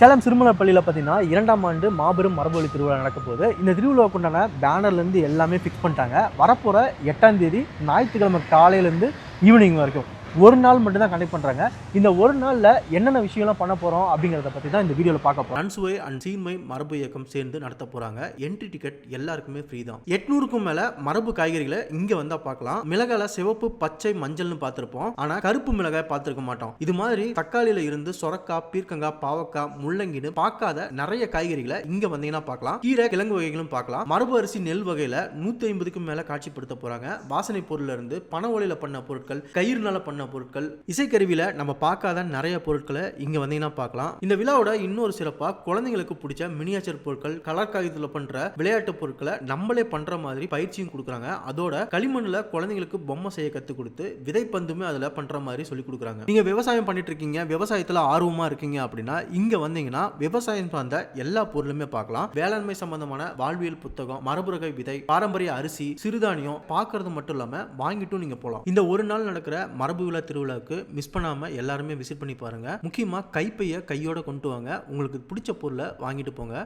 சேலம் சிறுமலப்பள்ளியில் பார்த்தீங்கன்னா 2ஆம் ஆண்டு மாபெரும் மரபுவழி திருவிழா நடக்க போகுது. இந்த திருவிழாவுக்கு உண்டான பேனர்லேருந்து எல்லாமே ஃபிக்ஸ் பண்ணிட்டாங்க. வரப்போகிற 8ஆம் தேதி ஞாயிற்றுக்கிழமை காலையிலேருந்து ஈவினிங் வரைக்கும் ஒரு நாள் மட்டும் தான் கண்டக்ட் பண்ணுறாங்க. இந்த ஒரு நாளில் என்னென்ன விஷயம்லாம் பண்ண போகிறோம் அப்படிங்கிறத பற்றி தான் இந்த வீடியோவில் பார்க்க போகிறோம். அன்சுவை அண்ட் சீமை மரபு இயக்கம் சேர்ந்து நடத்த போகிறாங்க. என்ட்ரி டிக்கெட் எல்லாருக்குமே ஃப்ரீ தான். 800க்கும் மேலே மரபு காய்கறிகளை இங்கே வந்தால் பார்க்கலாம். மிளகாயில் சிவப்பு, பச்சை, மஞ்சள்னு பார்த்துருப்போம். ஆனால் கருப்பு மிளகாய் பார்த்துருக்க மாட்டோம். இது மாதிரி தக்காளியில் இருந்து சொரக்காய், பீர்க்கங்காய், பாவக்காய், முள்ளங்கின்னு பார்க்காத நிறைய காய்கறிகளை இங்கே வந்தீங்கன்னா பார்க்கலாம். கீரை, கிழங்கு வகைகளும் பார்க்கலாம். மரபு அரிசி, நெல் வகையில் 150க்கும் மேலே காட்சிப்படுத்த போகிறாங்க. வாசனை பொருள் இருந்து பண ஒளியில் பண்ண பொருட்கள், கயிறுனால பண்ண பொருட்கள், இசைக்கருவியில நம்ம பார்க்காத நிறைய பொருட்களை இங்க வந்தீங்கன்னா பார்க்கலாம். இந்த விழாவோட இன்னொரு சிறப்பா குழந்தைங்களுக்கு பிடிச்ச மினியேச்சர் பொருட்கள், கலர் காகிதத்துல பண்ற விளையாட்டு பொருட்களை நம்மளே பண்ற மாதிரி பயிற்சியும் கொடுக்குறாங்க. அதோட களிமண்ணுல குழந்தைங்களுக்கு பொம்மை செய்ய கத்து கொடுத்து விதைப்பந்துமே அதுல பண்ற மாதிரி சொல்லி கொடுக்குறாங்க. நீங்க விவசாயம் பண்ணிட்டு இருக்கீங்க, விவசாயத்துல ஆர்வமா இருக்கீங்க அப்படின்னா இங்க வந்தீங்கன்னா விவசாயம் சார்ந்த எல்லா பொருளுமே பார்க்கலாம். வேளாண்மை சம்பந்தமான வாழ்வியல் புத்தகம், மரபுரகை விதை, பாரம்பரிய அரிசி, சிறுதானியம் பார்க்கறது மட்டும் இல்லாம வாங்கிட்டும் நீங்க போகலாம். இந்த ஒரு நாள் நடக்கிற மரபு விழா திருவிழாவுக்கு மிஸ் பண்ணாம எல்லாருமே விசிட் பண்ணி பாருங்க. முக்கியமா கைப்பைய கையோட கொண்டு வாங்க. உங்களுக்கு பிடிச்ச பொருளை வாங்கிட்டு போங்க.